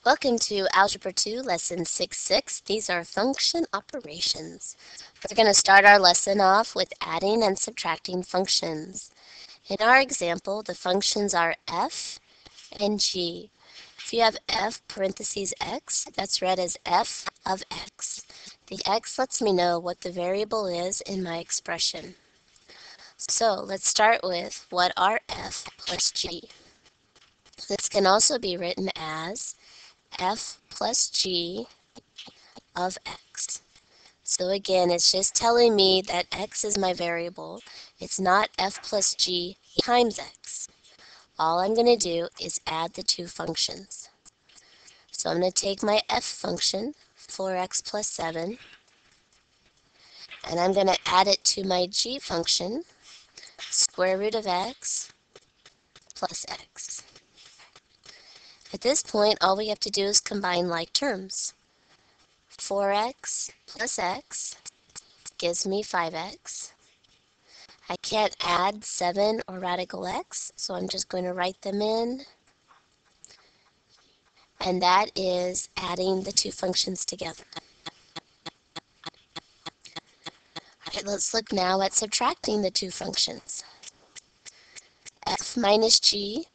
Welcome to Algebra 2, Lesson 6.6. These are function operations. We're going to start our lesson off with adding and subtracting functions. In our example, the functions are f and g. If you have f parentheses x, that's read as f of x. The x lets me know what the variable is in my expression. So let's start with what are f plus g. This can also be written as f plus g of x. So again, it's just telling me that x is my variable. It's not f plus g times x. All I'm going to do is add the two functions. So I'm going to take my f function, 4x plus 7, and I'm going to add it to my g function, square root of x plus x. At this point, all we have to do is combine like terms. 4x plus x gives me 5x. I can't add 7 or radical x, so I'm just going to write them in. And that is adding the two functions together. All right, let's look now at subtracting the two functions. F minus g,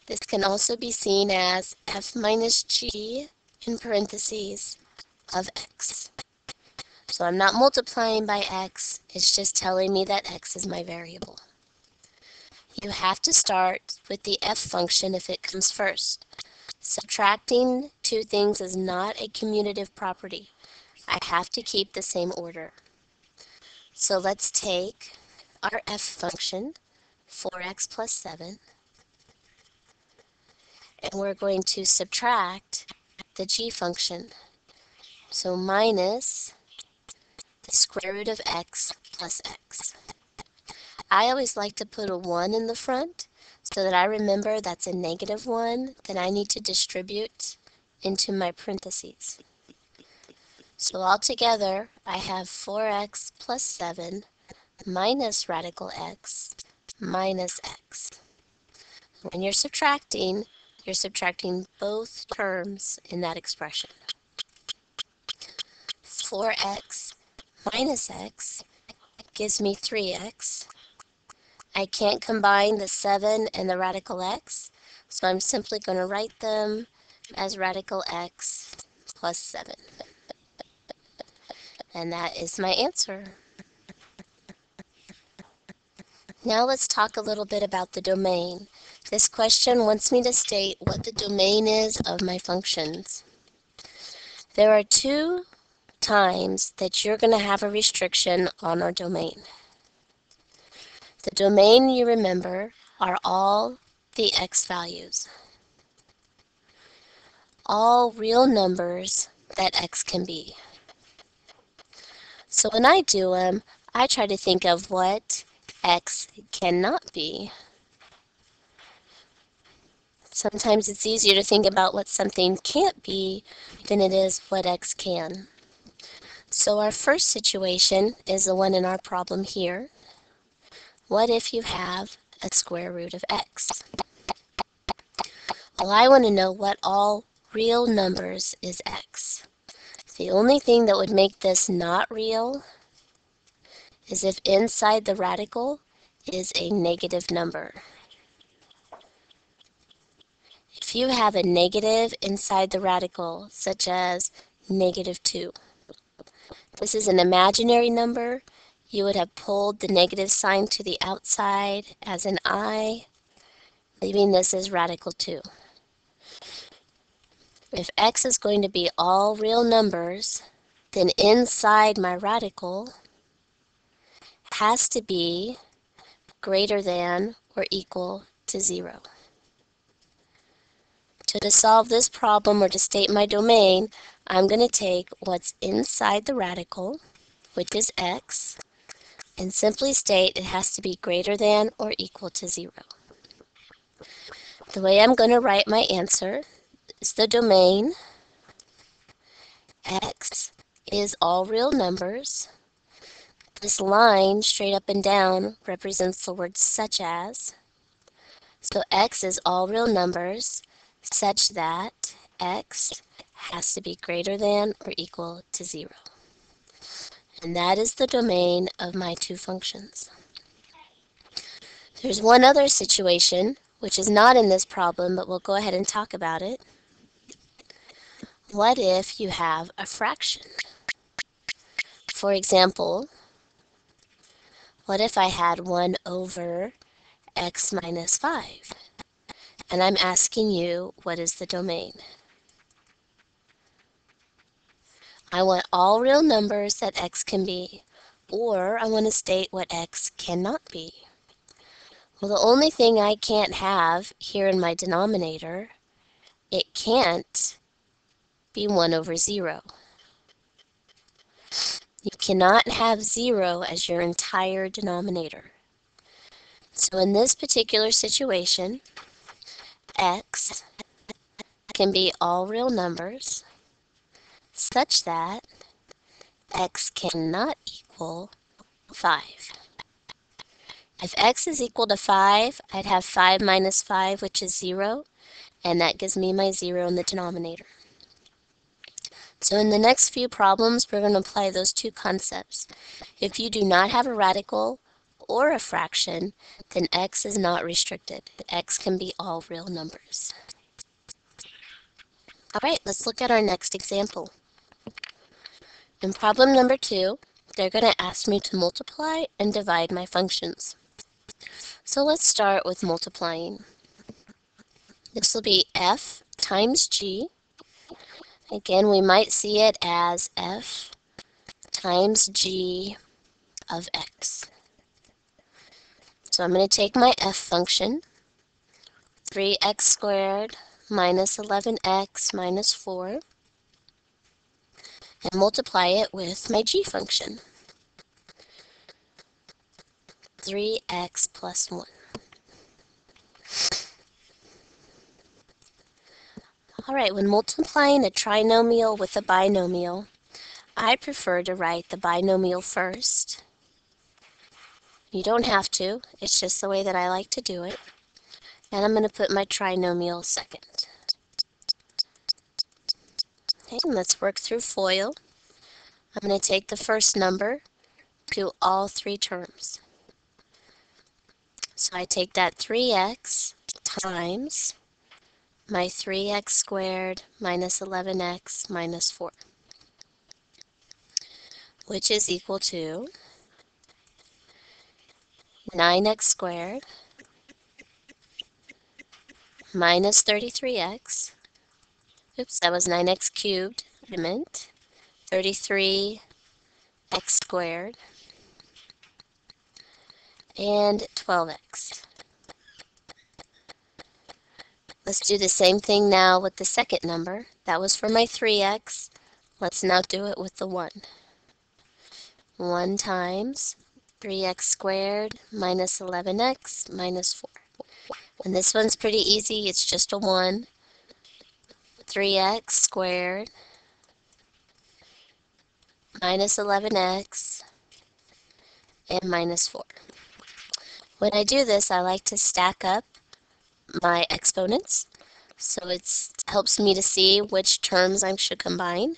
this can also be seen as f minus g in parentheses of x. So I'm not multiplying by x, it's just telling me that x is my variable. You have to start with the f function if it comes first. Subtracting two things is not a commutative property. I have to keep the same order. So let's take our f function, 4x plus 7, and we're going to subtract the g function. So minus the square root of x plus x. I always like to put a 1 in the front so that I remember that's a negative 1 that I need to distribute into my parentheses. So altogether, I have 4x plus 7 minus radical x minus x. When you're subtracting both terms in that expression. 4x minus x gives me 3x. I can't combine the 7 and the radical x, so I'm simply going to write them as radical x plus 7. And that is my answer. Now let's talk a little bit about the domain. This question wants me to state what the domain is of my functions. There are two times that you're going to have a restriction on our domain. The domain, you remember, are all the x values. All real numbers that x can be. So when I do them, I try to think of what x cannot be. Sometimes it's easier to think about what something can't be than it is what x can. So our first situation is the one in our problem here. What if you have a square root of x? Well, I want to know what all real numbers is x. The only thing that would make this not real is if inside the radical is a negative number. If you have a negative inside the radical, such as negative 2, this is an imaginary number. You would have pulled the negative sign to the outside as an I, leaving this as radical 2. If x is going to be all real numbers, then inside my radical has to be greater than or equal to 0. To solve this problem or to state my domain, I'm going to take what's inside the radical, which is x, and simply state it has to be greater than or equal to 0. The way I'm going to write my answer is the domain x is all real numbers. This line straight up and down represents the word such as. So x is all real numbers such that x has to be greater than or equal to 0. And that is the domain of my two functions. There's one other situation, which is not in this problem, but we'll go ahead and talk about it. What if you have a fraction? For example, what if I had 1 over x minus 5? And I'm asking you, what is the domain? I want all real numbers that x can be, or I want to state what x cannot be. Well, the only thing I can't have here in my denominator, it can't be 1 over 0. You cannot have 0 as your entire denominator. So in this particular situation, x can be all real numbers such that x cannot equal 5. If x is equal to 5, I'd have 5 minus 5, which is 0, and that gives me my 0 in the denominator. So in the next few problems, we're going to apply those two concepts. If you do not have a radical or a fraction, then x is not restricted. X can be all real numbers. All right, let's look at our next example. In problem number 2, they're going to ask me to multiply and divide my functions. So let's start with multiplying. This will be f times g. Again, we might see it as f times g of x. So I'm going to take my f function, 3x squared minus 11x minus 4, and multiply it with my g function, 3x plus 1. All right, when multiplying a trinomial with a binomial, I prefer to write the binomial first. You don't have to, it's just the way that I like to do it. And I'm going to put my trinomial second. Okay, and let's work through FOIL. I'm going to take the first number, do all three terms. So I take that 3x times my 3x squared minus 11x minus 4, which is equal to 9x squared minus 33x. Oops, that was 9x cubed, I meant. 33x squared and 12x. Let's do the same thing now with the second number. That was for my 3x. Let's now do it with the 1. 1 times 3x squared minus 11x minus 4. And this one's pretty easy. It's just a 1. 3x squared minus 11x and minus 4. When I do this, I like to stack up my exponents, so it helps me to see which terms I should combine.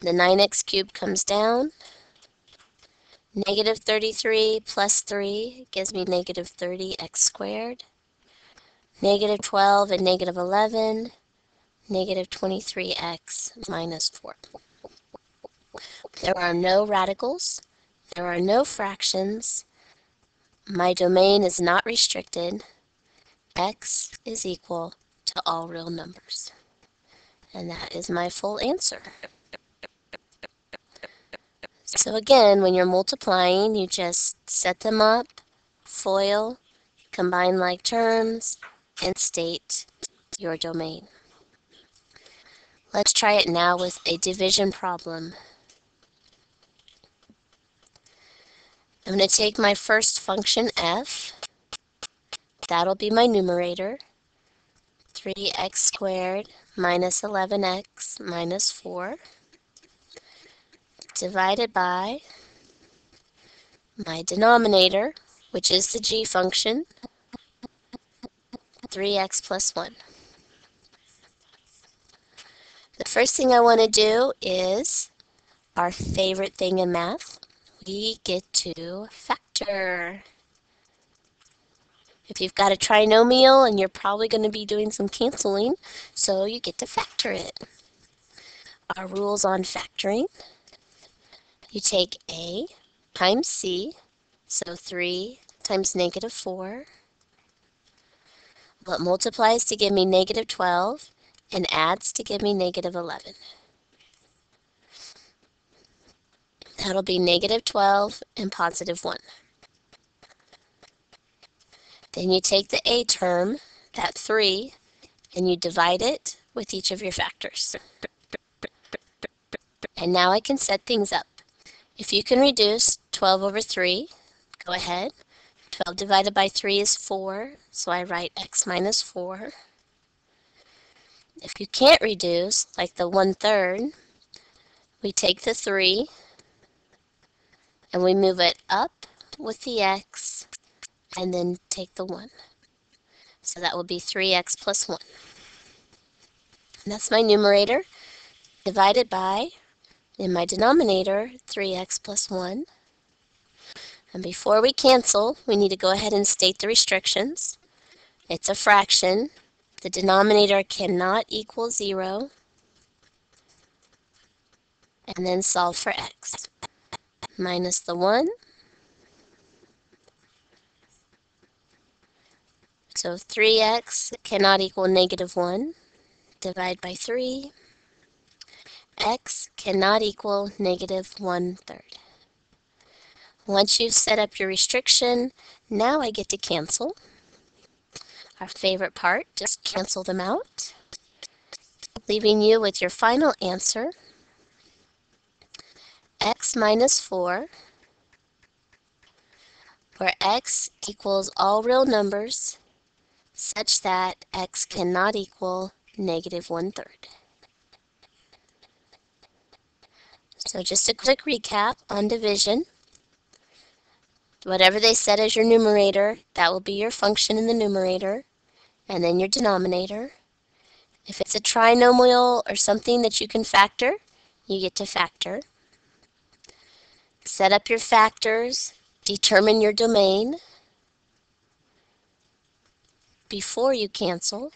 The 9x cubed comes down. Negative 33 plus 3 gives me negative 30x squared. Negative 12 and negative 11, negative 23x minus 4. There are no radicals. There are no fractions. My domain is not restricted. X is equal to all real numbers. And that is my full answer. So again, when you're multiplying, you just set them up, FOIL, combine like terms, and state your domain. Let's try it now with a division problem. I'm going to take my first function, f. That'll be my numerator. 3x squared minus 11x minus 4 divided by my denominator, which is the g function, 3x plus 1. first thing I want to do is our favorite thing in math. We get to factor. If you've got a trinomial, and you're probably going to be doing some canceling, so you get to factor it. Our rules on factoring: you take A times C, so 3 times negative 4, what multiplies to give me negative 12, and adds to give me negative 11. That'll be negative 12 and positive 1. Then you take the A term, that 3, and you divide it with each of your factors. And now I can set things up. If you can reduce 12 over 3, go ahead. 12 divided by 3 is 4, so I write x minus 4. If you can't reduce, like the 1/3, we take the 3 and we move it up with the x and then take the 1. So that will be 3x plus 1. And that's my numerator divided by, in my denominator, 3x plus 1. And before we cancel, we need to go ahead and state the restrictions. It's a fraction. The denominator cannot equal 0. And then solve for x. Minus the 1. So 3x cannot equal negative 1. Divide by 3. X cannot equal negative 1/3. Once you've set up your restriction, now I get to cancel. Our favorite part, just cancel them out, leaving you with your final answer, x minus 4, where x equals all real numbers such that x cannot equal negative 1/3. So just a quick recap on division. Whatever they set as your numerator, that will be your function in the numerator, and then your denominator. If it's a trinomial or something that you can factor, you get to factor. Set up your factors, determine your domain before you cancel.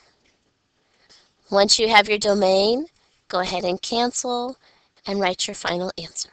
Once you have your domain, go ahead and cancel and write your final answer.